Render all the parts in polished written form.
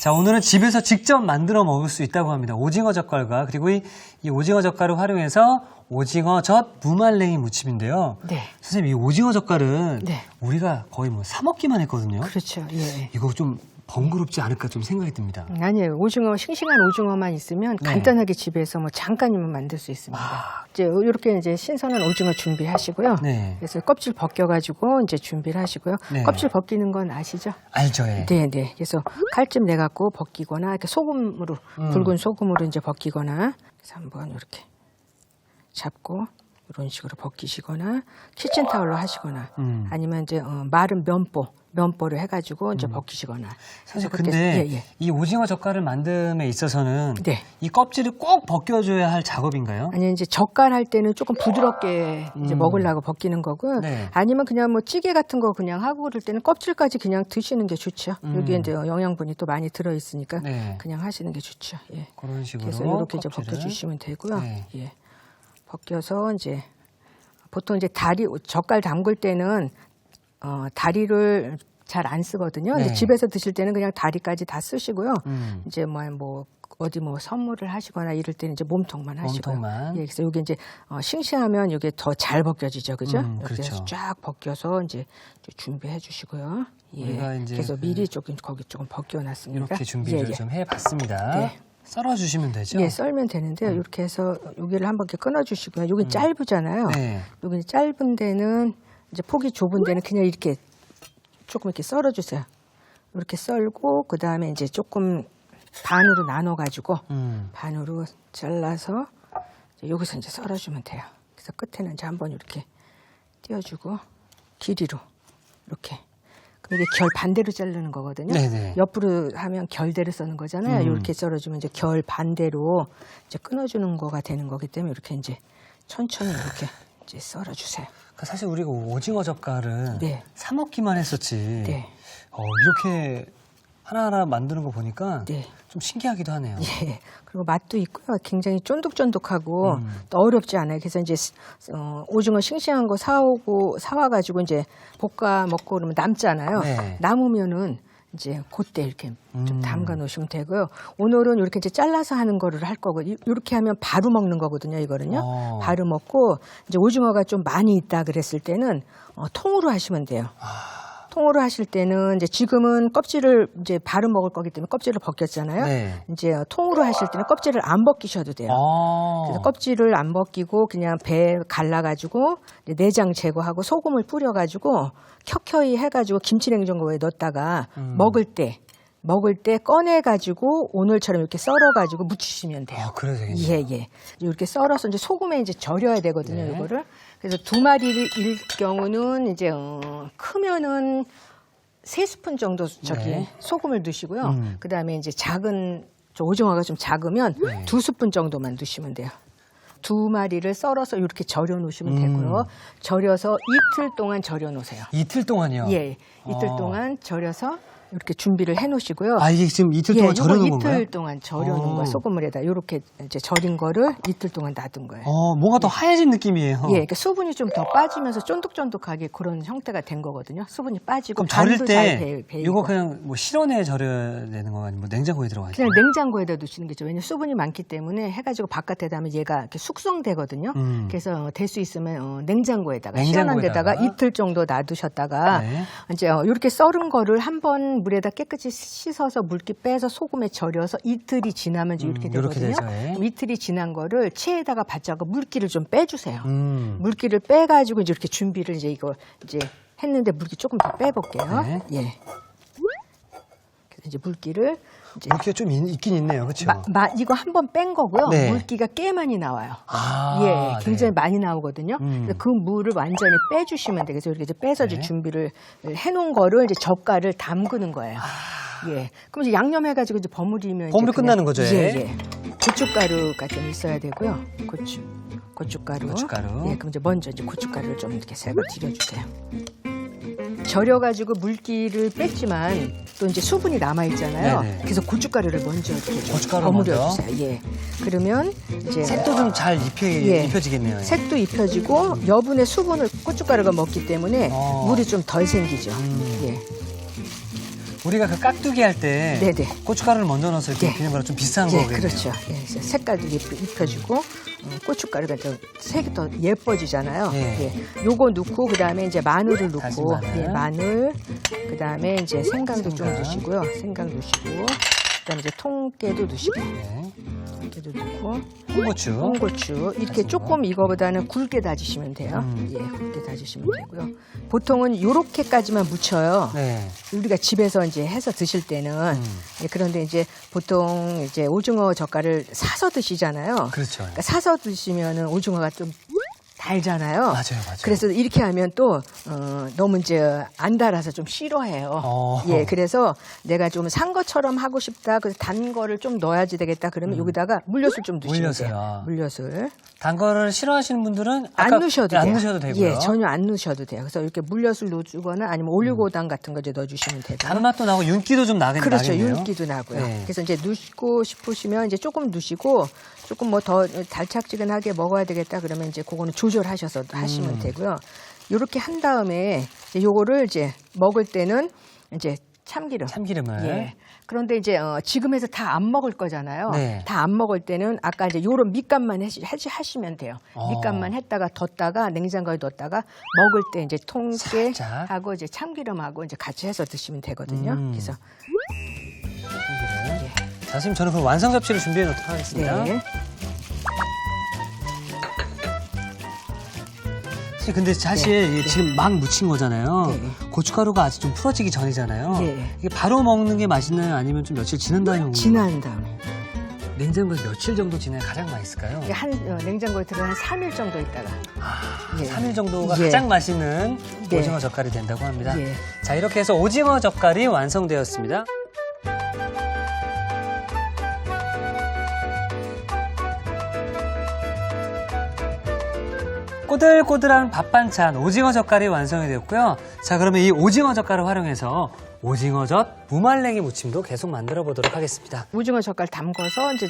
자, 오늘은 집에서 직접 만들어 먹을 수 있다고 합니다. 오징어 젓갈과 그리고 이 오징어 젓갈을 활용해서 오징어 젓 무말랭이 무침인데요. 네. 선생님, 이 오징어 젓갈은 네. 우리가 거의 뭐 사 먹기만 했거든요. 그렇죠. 예. 이거 좀 번거롭지 않을까 좀 생각이 듭니다. 아니에요. 오징어, 싱싱한 오징어만 있으면 네. 간단하게 집에서 뭐 잠깐이면 만들 수 있습니다. 이제 이렇게 이제 신선한 오징어 준비하시고요. 네. 그래서 껍질 벗겨가지고 이제 준비를 하시고요. 네. 껍질 벗기는 건 아시죠? 알죠, 예. 네, 네. 그래서 칼집 내갖고 벗기거나 이렇게 소금으로 굵은 소금으로 이제 벗기거나 그래서 한번 이렇게 잡고 이런 식으로 벗기시거나 키친타올로 하시거나 아니면 이제 마른 면보를 해가지고 이제 벗기시거나. 사실 그렇게 근데 해서- 예, 예. 이 오징어 젓갈을 만듦에 있어서는 네. 이 껍질을 꼭 벗겨줘야 할 작업인가요? 아니 이제 젓갈 할 때는 조금 부드럽게 이제 먹으려고 벗기는 거고요. 네. 아니면 그냥 뭐 찌개 같은 거 그냥 하고 그럴 때는 껍질까지 그냥 드시는 게 좋죠. 여기에 이제 영양분이 또 많이 들어 있으니까 네. 그냥 하시는 게 좋죠. 예. 그런 식으로 그래서 이렇게 이제 껍질을. 벗겨주시면 되고요. 네. 예. 벗겨서 이제 보통 이제 젓갈 담글 때는 다리를 잘 안 쓰거든요. 근데 네. 집에서 드실 때는 그냥 다리까지 다 쓰시고요. 음. 이제 뭐 어디 뭐 선물을 하시거나 이럴 때는 이제 몸통만 하시고요. 몸통만. 예, 그래서 이게 이제 싱싱하면 이게 더 잘 벗겨지죠, 그죠? 이렇게 그렇죠. 해서 쫙 벗겨서 이제 준비해 주시고요. 예. 우리가 이제 그래서 미리 거기 조금 벗겨놨습니다. 이렇게 준비를 예, 예. 좀 해봤습니다. 네. 썰어주시면 되죠? 예, 썰면 되는데요. 이렇게 해서 여기를 한번 이렇게 끊어주시고요. 여기 짧으잖아요. 네. 여기 짧은 데는 이제 폭이 좁은 데는 그냥 이렇게 조금 이렇게 썰어주세요. 이렇게 썰고 그 다음에 이제 조금 반으로 나눠가지고 반으로 잘라서 이제 여기서 이제 썰어주면 돼요. 그래서 끝에는 이제 한번 이렇게 띄워주고 길이로 이렇게. 그럼 이게 결 반대로 자르는 거거든요. 네네. 옆으로 하면 결대로 써는 거잖아요. 이렇게 썰어주면 이제 결 반대로 이제 끊어주는 거가 되는 거기 때문에 이렇게 이제 천천히 이렇게 이제 썰어주세요. 그러니까 사실 우리가 오징어 젓갈은 네. 사 먹기만 했었지. 네. 이렇게 하나하나 만드는 거 보니까 네. 좀 신기하기도 하네요. 예. 그리고 맛도 있고요. 굉장히 쫀득쫀득하고 또 어렵지 않아요. 그래서 이제 오징어 싱싱한 거 사와가지고 이제 볶아 먹고 그러면 남잖아요. 네. 남으면은 이제 그때 이렇게 좀 담가 놓으시면 되고요. 오늘은 이렇게 이제 잘라서 하는 거를 할 거고 이렇게 하면 바로 먹는 거거든요. 이거는요. 바로 먹고 이제 오징어가 좀 많이 있다 그랬을 때는 통으로 하시면 돼요. 통으로 하실 때는 이제 지금은 껍질을 이제 바로 먹을 거기 때문에 껍질을 벗겼잖아요. 네. 이제 통으로 하실 때는 껍질을 안 벗기셔도 돼요. 그래서 껍질을 안 벗기고 그냥 배 갈라가지고 내장 제거하고 소금을 뿌려가지고 켜켜이 해가지고 김치냉장고에 넣었다가 먹을 때 꺼내가지고 오늘처럼 이렇게 썰어가지고 무치시면 돼요. 그래도 되겠네요. 예, 예. 이렇게 썰어서 이제 소금에 이제 절여야 되거든요, 네. 이거를. 그래서 2마리일 경우는 이제, 크면은 3스푼 정도 네. 소금을 넣으시고요. 그 다음에 이제 오징어가 좀 작으면 네. 2스푼 정도만 넣으시면 돼요. 2마리를 썰어서 이렇게 절여 놓으시면 되고요. 절여서 이틀 동안 절여 놓으세요. 이틀 동안요? 예, 이틀 동안 절여서 이렇게 준비를 해 놓으시고요. 이게 지금 이틀 동안 절여 놓은 건가요? 이틀 동안 절여 놓은 거예요. 소금물에다 이렇게 이제 절인 거를 이틀 동안 놔둔 거예요. 뭔가 더 하얘진 느낌이에요. 예, 그러니까 수분이 좀 더 빠지면서 쫀득쫀득하게 그런 형태가 된 거거든요. 수분이 빠지고 그럼 절일 간도 잘 때 배이고. 이거 그냥 뭐 실온에 절여야 되는 거 아니면 뭐 냉장고에 들어가 있어요? 그냥 냉장고에다 두시는 게죠. 왜냐면 수분이 많기 때문에 해가지고 바깥에다 하면 얘가 이렇게 숙성되거든요. 그래서 될 수 있으면 냉장고에다가 시원한 데다가 이틀 정도 놔두셨다가 네. 이제 이렇게 썰은 거를 한번 물에다 깨끗이 씻어서 물기 빼서 소금에 절여서 이틀이 지나면 이제 이렇게 이렇게 되거든요. 되죠, 예. 그럼 이틀이 지난 거를 체에다가 받자고 물기를 좀 빼주세요. 물기를 물기를 빼가지고 이제 이렇게 준비를 이제 이거 이제 했는데 물기 조금 더 빼볼게요. 네. 예. 그래서 이제 물기를 이제 물기가 좀 있긴 있네요, 그렇죠? 이거 한 번 뺀 거고요. 네. 물기가 꽤 많이 나와요. 네. 굉장히 많이 나오거든요. 그래서 그 물을 완전히 빼주시면 되겠어요. 이렇게 이제 빼서 이제 준비를 해놓은 거를 이제 젓갈을 담그는 거예요. 예. 그럼 이제 양념해가지고 이제 버무리면 버무리 이제 끝나는 거죠, 예, 예. 예. 고춧가루가 좀 있어야 되고요. 고춧가루. 고춧가루. 예. 그럼 이제 먼저 이제 고춧가루를 좀 이렇게 살짝 튀겨주세요. 절여가지고 물기를 뺐지만 또 이제 수분이 남아 있잖아요. 네네. 그래서 고춧가루를 먼저 이렇게 좀 고춧가루 버무려 먼저? 주세요. 예. 그러면 이제 색도 좀 잘 예. 입혀지겠네요. 색도 입혀지고 여분의 수분을 고춧가루가 먹기 때문에 물이 좀 덜 생기죠. 예. 우리가 그 깍두기 할 때 네네. 고춧가루를 먼저 넣어서 이렇게 예. 비는 거랑 좀 비슷한 예, 거겠네요. 그렇죠. 예, 그래서 색깔도 입혀주고 고춧가루가 좀 색이 더 예뻐지잖아요. 예. 예. 요거 넣고 그다음에 이제 마늘을 다진 넣고 마늘. 예, 마늘 그다음에 이제 생강도 좀 생강. 넣으시고요. 생강 넣으시고 그다음에 이제 통깨도 넣으시고 네. 통깨도 넣고 홍고추. 홍고추 이렇게 조금 이거보다는 굵게 다지시면 돼요. 예, 굵게 다지시면 되고요. 보통은 요렇게까지만 무쳐요. 네. 우리가 집에서 이제 해서 드실 때는 예, 그런데 이제 보통 이제 오징어 젓갈을 사서 드시잖아요. 그렇죠. 그러니까 사서 드시면은 오징어가 좀 달잖아요. 맞아요, 맞아요. 그래서 이렇게 하면 또 너무 이제 안 달아서 좀 싫어해요. 어. 예, 그래서 내가 좀 산 것처럼 하고 싶다. 그래서 단 거를 좀 넣어야지 되겠다. 그러면 여기다가 물엿을 좀 넣으시면 돼요. 물엿을요. 물엿을. 단 거를 싫어하시는 분들은 안 넣으셔도 돼요. 안 넣으셔도 되고요. 예, 전혀 안 넣으셔도 돼요. 그래서 이렇게 물엿을 넣어주거나 아니면 올리고당 같은 거 이제 넣어주시면 되고. 단맛도 나고 윤기도 좀 나겠네요. 그렇죠. 윤기도 나고요. 네. 그래서 이제 넣고 싶으시면 이제 조금 넣으시고 조금 뭐 더 달짝지근하게 먹어야 되겠다 그러면 이제 그거는 조절하셔서 하시면 되고요. 이렇게 한 다음에 이제 요거를 이제 먹을 때는 이제 참기름. 참기름을. 예. 그런데 이제 지금 해서 다 안 먹을 거잖아요. 네. 다 안 먹을 때는 아까 이제 요런 밑간만 하시면 돼요. 밑간만 했다가 뒀다가 냉장고에 넣었다가 먹을 때 이제 살짝. 통깨하고 이제 참기름하고 이제 같이 해서 드시면 되거든요. 그래서 참기름. 자, 선생님 저는 그럼 완성 접시를 준비해 놓도록 하겠습니다. 네. 선생님, 근데 사실 이게 지금 막 무친 거잖아요. 네. 고춧가루가 아직 좀 풀어지기 전이잖아요. 네. 이게 바로 먹는 게 맛있나요? 아니면 좀 며칠 지난 다음에 먹는 지난 다음에 냉장고에서 며칠 정도 지나야 가장 맛있을까요? 이게 냉장고에 들어간 3일 정도 있다가 예. 3일 정도가 예. 가장 맛있는 네. 오징어 젓갈이 된다고 합니다. 예. 자, 이렇게 해서 오징어 젓갈이 완성되었습니다. 꼬들꼬들한 밥 반찬 오징어 젓갈이 완성이 되었고요. 자, 그러면 이 오징어 젓갈을 활용해서 오징어젓 무말랭이 무침도 계속 만들어 보도록 하겠습니다. 오징어 젓갈 담궈서 이제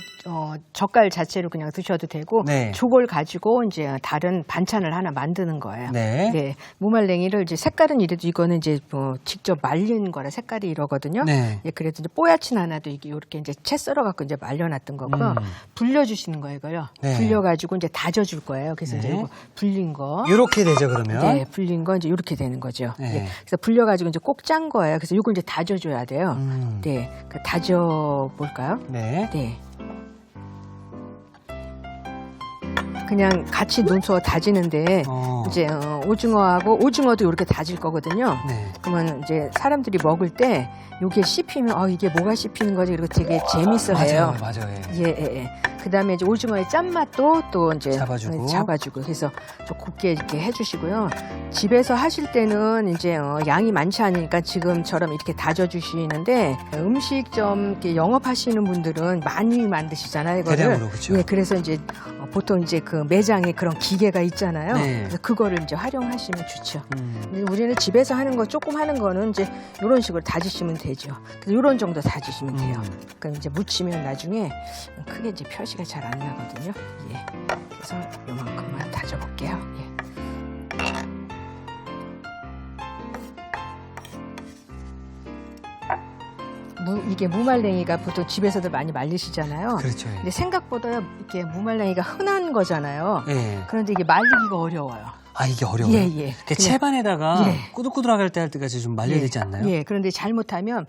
젓갈 자체로 그냥 드셔도 되고 네. 저걸 가지고 이제 다른 반찬을 하나 만드는 거예요. 네. 무말랭이를 이제 색깔은 이래도 이거는 이제 뭐 직접 말린 거라 색깔이 이러거든요. 네. 예, 그래도 이제 뽀얗진 않아도 이게 이렇게 이제 채 썰어 갖고 이제 말려놨던 거고요. 불려주시는 거예요, 이거요. 네. 불려가지고 이제 다져줄 거예요. 그래서 네. 이제 이거 불린 거. 이렇게 되죠, 그러면. 네, 불린 거 이제 이렇게 되는 거죠. 네. 예, 그래서 불려가지고 이제 꼭 짠 거예요. 그래서 이걸 이제 다져줘야 돼요. 네, 그 다져 볼까요? 네. 네. 그냥 같이 넣어서 다지는데 이제 오징어하고 오징어도 이렇게 다질 거거든요. 네. 그러면 이제 사람들이 먹을 때 이게 씹히면 이게 뭐가 씹히는 거지? 그리고 되게 재밌어해요. 맞아요. 예. 그다음에 이제 오징어의 짠맛도 또 이제 잡아주고. 그래서 좀 곱게 이렇게 해주시고요. 집에서 하실 때는 이제 양이 많지 않으니까 지금처럼 이렇게 다져주시는데 음식점 이렇게 영업하시는 분들은 많이 만드시잖아요. 이거를. 대량으로, 그렇죠. 예, 그래서 이제 보통 이제 그 매장에 그런 기계가 있잖아요. 네. 그래서 그거를 이제 활용하시면 좋죠. 근데 우리는 집에서 하는 거 조금 하는 거는 이제 이런 식으로 다지시면 되죠. 그래서 이런 정도 다지시면 돼요. 그럼 이제 무치면 나중에 크게 이제 표시가 잘 안 나거든요. 예. 그래서 요만큼만 다져볼게요. 예. 이게 무말랭이가 보통 집에서도 많이 말리시잖아요. 그렇죠. 근데 생각보다 이렇게 무말랭이가 흔한 거잖아요. 예. 그런데 이게 말리기가 어려워요. 아, 이게 어려워요? 예. 그 채반에다가 예. 꾸덕꾸덕하게 할 때까지 좀 말려야 되지 않나요? 예. 그런데 잘못하면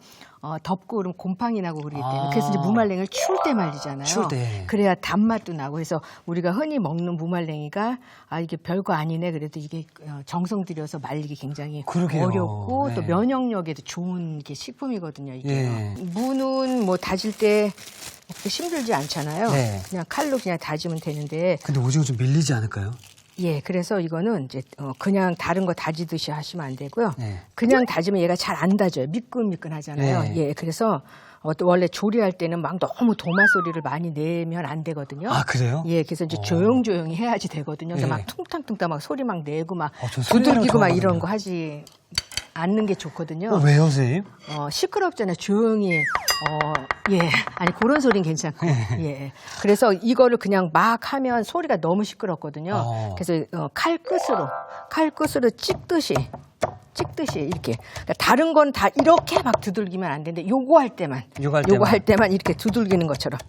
덥고 그러면 곰팡이 나고 그러기 때문에 아. 그래서 이제 무말랭이를 추울 때 말리잖아요. 추울 때. 그래야 단맛도 나고 그래서 우리가 흔히 먹는 무말랭이가 이게 별거 아니네. 그래도 이게 정성 들여서 말리기 굉장히 그러게요. 어렵고 네. 또 면역력에도 좋은 게 식품이거든요. 이게 예. 무는 뭐 다질 때 그렇게 힘들지 않잖아요. 네. 그냥 칼로 그냥 다지면 되는데 근데 오징어 좀 밀리지 않을까요? 예, 그래서 이거는 이제 그냥 다른 거 다지듯이 하시면 안 되고요. 네. 그냥 다지면 얘가 잘 안 다져요. 미끈미끈하잖아요. 네. 예, 그래서 또 원래 조리할 때는 막 너무 도마 소리를 많이 내면 안 되거든요. 아, 그래요? 예, 그래서 이제 조용조용히 해야지 되거든요. 그래서 네. 막 퉁탕퉁탕 막 소리 막 내고 막 저 소리 나는 거 두들기고 막 좋아하거든요. 이런 거 하지 않는 게 좋거든요. 왜요, 선생님? 시끄럽잖아요. 조용히. 예. 아니, 그런 소리는 괜찮고. 예. 그래서 이거를 그냥 막 하면 소리가 너무 시끄럽거든요. 그래서 칼끝으로 찍듯이 찍듯이 이렇게. 그러니까 다른 건 다 이렇게 막 두들기면 안 되는데 요거 할 때만 요거 할 때만. 이렇게 두들기는 것처럼.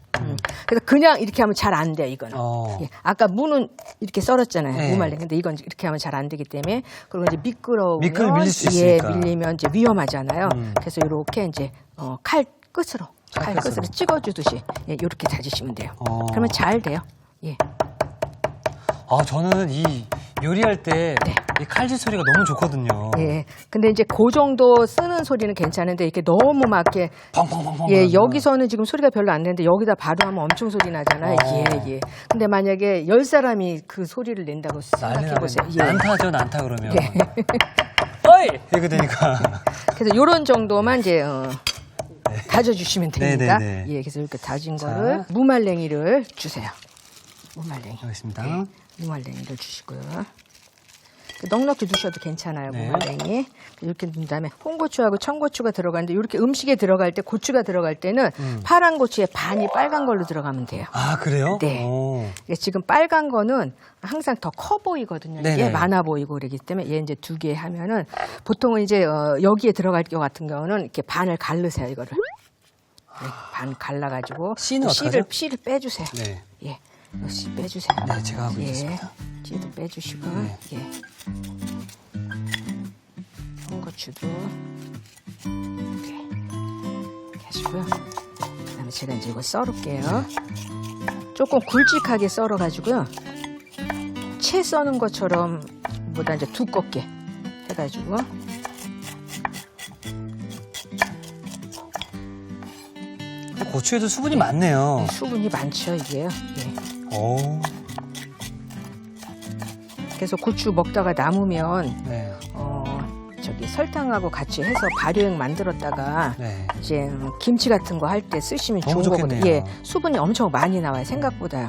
그래서 그냥 이렇게 하면 잘 안 돼요, 이거는. 예. 아까 무는 이렇게 썰었잖아요. 네. 무말랭이. 근데 이건 이렇게 하면 잘 안 되기 때문에 그리고 이제 미끄러우면 밀릴 수 있으니까. 밀리면 이제 위험하잖아요. 그래서 이렇게 이제 칼 끝으로 찍어주듯이 예, 이렇게 다지시면 돼요. 그러면 잘 돼요. 예. 저는 이 요리할 때 이 칼질 소리가 너무 좋거든요. 예. 근데 이제 그 정도 쓰는 소리는 괜찮은데 이렇게 너무 막 이렇게 펑펑펑펑. 예, 여기서는 지금 소리가 별로 안 나는데 여기다 바로 하면 엄청 소리 나잖아요. 예. 근데 만약에 10사람이 그 소리를 낸다고 생각해 보세요. 예. 난타죠, 난타 그러면. 어이! 이렇게 되니까. 그래서 요런 정도만 이제 다져주시면 됩니다. 네네네. 예, 그래서 이렇게 다진 거를 무말랭이를 주세요. 무말랭이. 알겠습니다. 네, 무말랭이를 주시고요. 넉넉히 두셔도 괜찮아요, 네. 무말랭이. 이렇게 넣은 다음에 홍고추하고 청고추가 들어가는데 이렇게 음식에 들어갈 때 고추가 들어갈 때는 파란 고추에 반이 빨간 걸로 들어가면 돼요. 아, 그래요? 네. 오. 지금 빨간 거는 항상 더 커 보이거든요. 네네. 이게 많아 보이고 그러기 때문에 얘 이제 2개 하면은 보통은 이제 여기에 들어갈 것 같은 경우는 이렇게 반을 갈르세요, 이거를. 네, 반 갈라가지고 씨는 어떡하죠? 씨를 빼주세요. 네. 예, 씨 빼주세요. 네, 제가 하고 있겠습니다. 씨도 빼주시고, 네. 예. 홍고추도 이렇게 하시고요. 그다음에 제가 이제 이거 썰을게요. 조금 굵직하게 썰어가지고요. 채 써는 것처럼 보다 이제 두껍게 해가지고. 고추에도 수분이 많네요. 수분이 많죠, 이게요. 예. 오. 그래서 고추 먹다가 남으면 네. 설탕하고 같이 해서 발효액 만들었다가 네. 이제 김치 같은 거 할 때 쓰시면 너무 좋은 거거든요. 좋겠네요. 예, 수분이 엄청 많이 나와요, 생각보다요.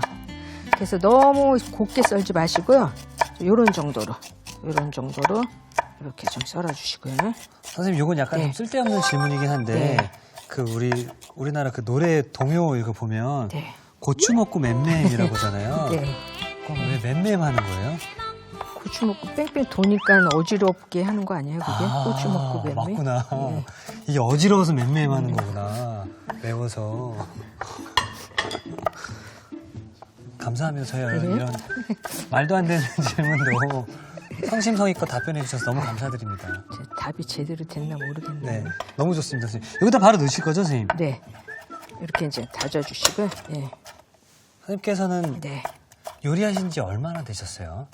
그래서 너무 곱게 썰지 마시고요. 요런 정도로 이렇게 좀 썰어주시고요. 선생님, 이건 약간 네. 좀 쓸데없는 질문이긴 한데, 네. 그 우리나라 그 노래 동요 이거 보면 네. 고추 먹고 맴맴이라고 하잖아요. 네. 그럼 왜 맴맴 하는 거예요? 고추 먹고 뺑뺑 도니까 어지럽게 하는 거 아니에요, 그게? 고추 먹고 맴매? 맞구나. 예. 이게 어지러워서 맴맴 하는 거구나. 매워서. 감사하면서요. 네. 이런 말도 안 되는 질문도 성심성의껏 답변해 주셔서 너무 감사드립니다. 답이 제대로 됐나 모르겠네요. 네, 너무 좋습니다, 선생님. 여기다 바로 넣으실 거죠, 선생님? 네. 이렇게 이제 다져주시고요. 예. 선생님께서는 네. 요리하신 지 얼마나 되셨어요?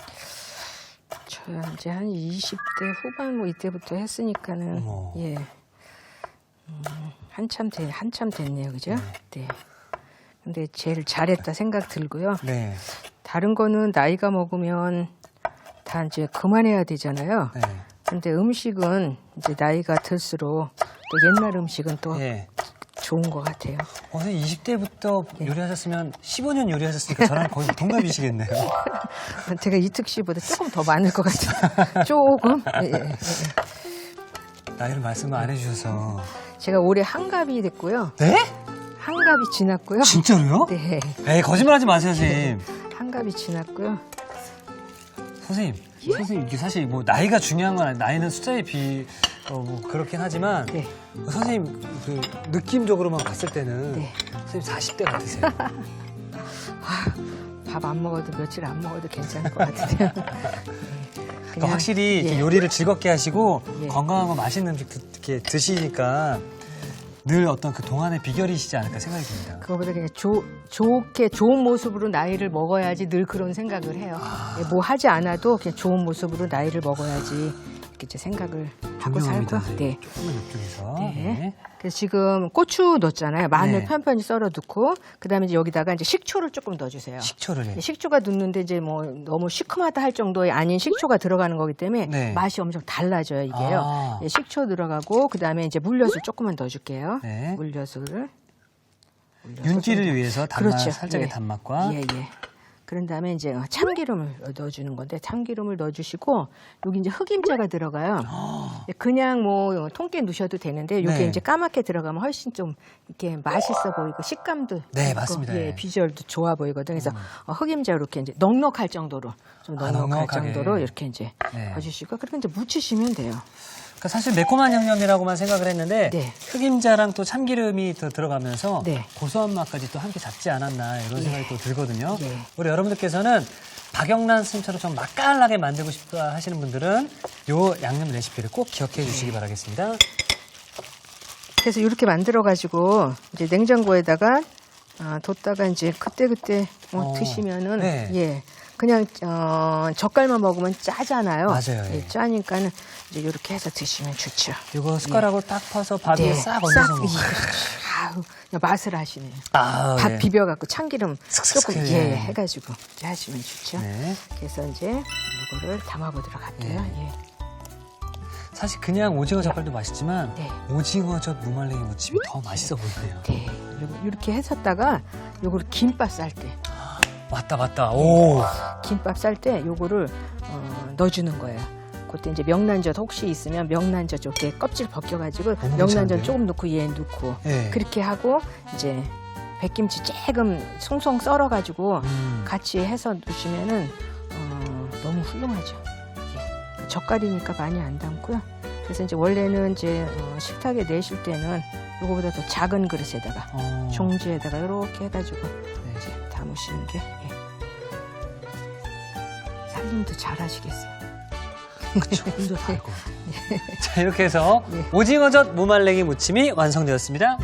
저 이제 한 20대 후반 뭐 이때부터 했으니까는 어머. 예. 한참 됐네요. 그죠? 네. 근데 제일 잘했다 생각 들고요. 네. 다른 거는 나이가 먹으면 다 이제 그만해야 되잖아요. 네. 근데 음식은 이제 나이가 들수록 또 옛날 음식은 또 예. 좋은 것 같아요. 선생님 20대부터 요리하셨으면 15년 요리하셨으니까 저랑 거의 동갑이시겠네요. 제가 이특 씨보다 조금 더 많을 것 같아요. 조금. 예. 나이를 말씀을 안 해주셔서. 제가 올해 한갑이 됐고요. 네? 한갑이 지났고요. 진짜로요? 네. 에이, 거짓말하지 마세요, 선생님. 한갑이 지났고요. 선생님, 이게 사실 뭐 나이가 중요한 건 아니에요. 나이는 숫자에 뭐 그렇긴 하지만 네. 선생님 그 느낌적으로만 봤을 때는 네. 선생님 40대 같으세요. 밥 안 먹어도 며칠 안 먹어도 괜찮을 것 같은데요. 그러니까 확실히 이렇게 예. 요리를 즐겁게 하시고 예. 건강하고 맛있는 음식 이렇게 드시니까 늘 어떤 그 동안의 비결이시지 않을까 생각이 듭니다. 그거보다 그냥 좋게 좋은 모습으로 나이를 먹어야지 늘 그런 생각을 해요. 예, 뭐 하지 않아도 그냥 좋은 모습으로 나이를 먹어야지 이렇게 이제 생각을 하고 분명합니다, 살고. 선생님. 네. 조금만 옆쪽에서. 네. 그래서 지금 고추 넣었잖아요. 마늘 네. 편편히 썰어 넣고 그다음에 이제 여기다가 이제 식초를 조금 넣어주세요. 식초를. 네, 식초가 넣는데 이제 뭐 너무 시큼하다 할 정도의 아닌 식초가 들어가는 거기 때문에 네. 맛이 엄청 달라져요, 이게요. 아. 네, 식초 들어가고 그다음에 이제 물엿을 조금만 넣어줄게요. 네. 물엿을 윤기를 위해서 단맛, 그렇죠. 살짝의 예. 단맛과 예, 예. 그런 다음에 이제 참기름을 넣어주는 건데 참기름을 넣어주시고 여기 이제 흑임자가 들어가요. 그냥 뭐 통깨 넣으셔도 되는데 여기 네. 이제 까맣게 들어가면 훨씬 좀 이렇게 맛있어 보이고 식감도 네, 있고, 맞습니다. 예, 비주얼도 좋아 보이거든요. 그래서 흑임자 이렇게 이제 넉넉할 정도로 좀 넉넉할 넉넉하게. 정도로 이렇게 이제 네. 해주시고 그리고 이제 무치시면 돼요. 그러니까 사실 매콤한 양념이라고만 생각을 했는데 네. 흑임자랑 또 참기름이 더 들어가면서 네. 고소한 맛까지 또 함께 잡지 않았나 이런 생각이 또 들거든요. 예. 우리 여러분들께서는 박영란 선생님처럼 좀 맛깔나게 만들고 싶다 하시는 분들은 요 양념 레시피를 꼭 기억해 주시기 바라겠습니다. 그래서 이렇게 만들어가지고 이제 냉장고에다가 뒀다가 이제 그때 드시면은 네. 예 그냥 젓갈만 먹으면 짜잖아요. 맞아요, 예. 예, 짜니까는 이제 이렇게 해서 드시면 좋죠. 이거 숟가락으로 딱 퍼서 밥 위에 싹 얹어서 먹어요. 아우, 그냥 맛을 하시네요. 아, 밥 예. 비벼갖고 참기름 슥슥슥 조금 해야지. 해가지고 이렇게 하시면 좋죠. 네. 그래서 이제 이거를 담아보도록 할게요. 예. 사실 그냥 오징어 젓갈도 맛있지만 네. 오징어젓 무말랭이 무침이 더 맛있어 보이네요. 네. 이렇게 해섰다가 요걸 김밥 쌀 때. 맞다. 오. 김밥 쌀 때 요거를 넣어주는 거예요. 그때 이제 명란젓 혹시 있으면 명란젓 이렇게 껍질 벗겨가지고 너무 명란젓 괜찮은데요? 조금 넣고 얘 넣고 예. 그렇게 하고 이제 백김치 조금 송송 썰어가지고 음. 같이 해서 넣으시면은 너무 훌륭하죠. 예. 젓갈이니까 많이 안 담고요. 그래서 이제 원래는 이제 식탁에 내실 때는 요거보다 더 작은 그릇에다가 종지에다가 이렇게 해가지고 이제 담으시는 게 살림도 잘 하시겠어요. 그쵸. 혼자 다 할 것 같아요. 자, 이렇게 해서 오징어젓 무말랭이 무침이 완성되었습니다.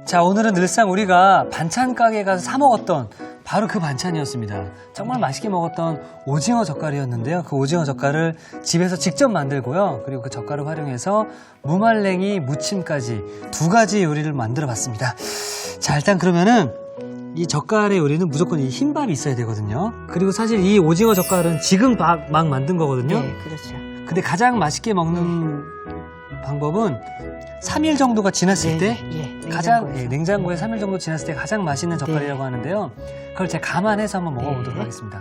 자, 오늘은 늘상 우리가 반찬 가게 가서 사 먹었던 바로 그 반찬이었습니다. 정말 맛있게 먹었던 오징어 젓갈이었는데요. 그 오징어 젓갈을 집에서 직접 만들고요. 그리고 그 젓갈을 활용해서 무말랭이 무침까지 두 가지 요리를 만들어 봤습니다. 자, 일단 그러면은 이 젓갈의 요리는 무조건 이 흰밥이 있어야 되거든요. 그리고 사실 이 오징어 젓갈은 지금 막 만든 거거든요. 네, 그렇죠. 근데 가장 맛있게 먹는 방법은 3일 정도가 지났을 때 가장 냉장고에 3일 정도 지났을 때 가장 맛있는 젓갈이라고 하는데요. 그걸 제가 감안해서 한번 먹어보도록 하겠습니다.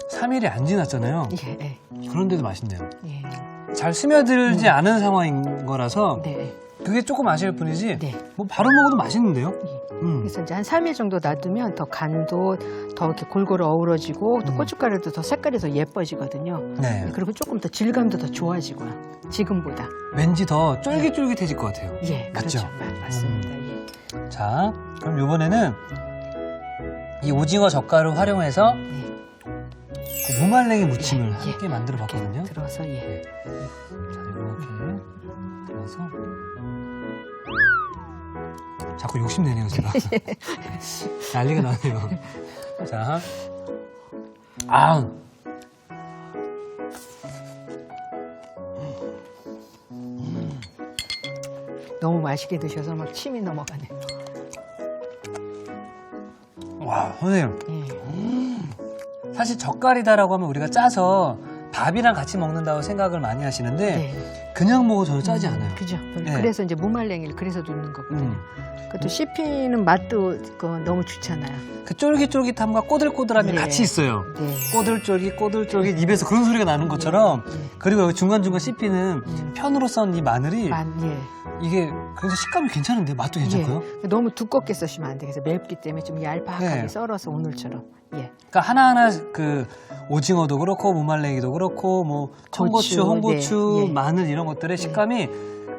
3일이 안 지났잖아요. 예. 그런데도 맛있네요. 예. 잘 스며들지 않은 상황인 거라서 네. 그게 조금 아쉬울 뿐이지 네. 뭐 바로 먹어도 맛있는데요. 그래서 이제 한 3일 정도 놔두면 더 간도 더 이렇게 골고루 어우러지고 또 고춧가루도 더 색깔이 더 예뻐지거든요. 네. 그리고 조금 더 질감도 더 좋아지고요. 지금보다. 왠지 더 쫄깃쫄깃해질 것 같아요. 예, 맞죠? 그렇죠. 맞습니다. 예. 자, 그럼 이번에는 이 오징어 젓갈을 활용해서 그 무말랭이 무침을 예, 예. 함께 만들어 봤거든요. 들어서 예. 자, 이렇게 들어서 자꾸 욕심내네요, 제가. 난리가 나네요. 자, 너무 맛있게 드셔서 막 침이 넘어가네요. 와, 선생님. 예. 사실 젓갈이다라고 하면 우리가 짜서 밥이랑 같이 먹는다고 생각을 많이 하시는데 네. 그냥 먹어도 전혀 짜지 않아요. 그죠. 네. 그래서 이제 무말랭이를 그래서 넣는 거거든요. 그것도 씹히는 맛도 너무 좋잖아요. 그 쫄깃쫄깃함과 꼬들꼬들함이 네. 같이 있어요. 네. 꼬들쫄깃 입에서 그런 소리가 나는 것처럼 그리고 여기 중간중간 씹히는 편으로 썬 이 마늘이 예. 이게 굉장히 식감이 괜찮은데 맛도 괜찮고요. 예. 너무 두껍게 써시면 안 돼. 그래서 맵기 때문에 좀 얄팍하게 네. 썰어서 오늘처럼. 예. 그러니까 하나하나 그 오징어도 그렇고 무말랭이도 그렇고 뭐 청고추, 고추, 홍고추, 네. 예. 마늘 이런 것들의 식감이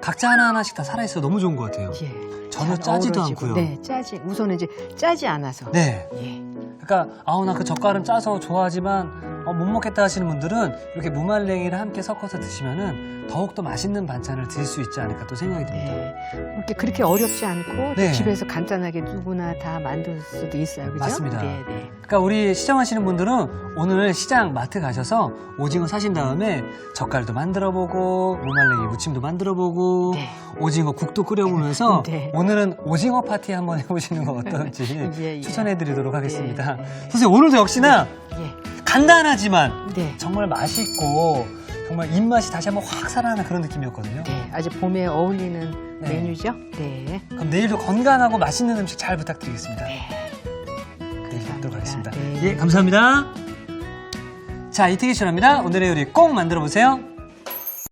각자 하나하나씩 다 살아있어 너무 좋은 것 같아요. 예. 전혀 잘 짜지도 어우러지고. 않고요. 네, 우선은 이제 짜지 않아서. 네. 예. 그러니까 나 그 젓갈은 짜서 좋아하지만 못 먹겠다 하시는 분들은 이렇게 무말랭이를 함께 섞어서 드시면은 더욱더 맛있는 반찬을 드실 수 있지 않을까 또 생각이 듭니다. 네. 이렇게 그렇게 어렵지 않고 네. 집에서 간단하게 누구나 다 만들 수도 있어요. 그죠? 맞습니다. 네, 네. 그러니까 우리 시장하시는 분들은 오늘 시장 마트 가셔서 오징어 사신 다음에 젓갈도 만들어보고 무말랭이 무침도 만들어보고 네. 오징어 국도 끓여보면서 네. 오늘은 오징어 파티 한번 해보시는 거 어떨지 예, 예. 추천해드리도록 하겠습니다. 예, 예. 선생님 오늘도 역시나 예. 간단하지만 네. 정말 맛있고 정말 입맛이 다시 한번 확 살아나는 그런 느낌이었거든요. 네, 아주 봄에 어울리는 네. 메뉴죠. 네. 그럼 내일도 건강하고 맛있는 음식 잘 부탁드리겠습니다. 네. 내일 뵙도록 하겠습니다. 네. 예, 감사합니다. 자, 이태기 전화입니다. 오늘의 요리 꼭 만들어 보세요.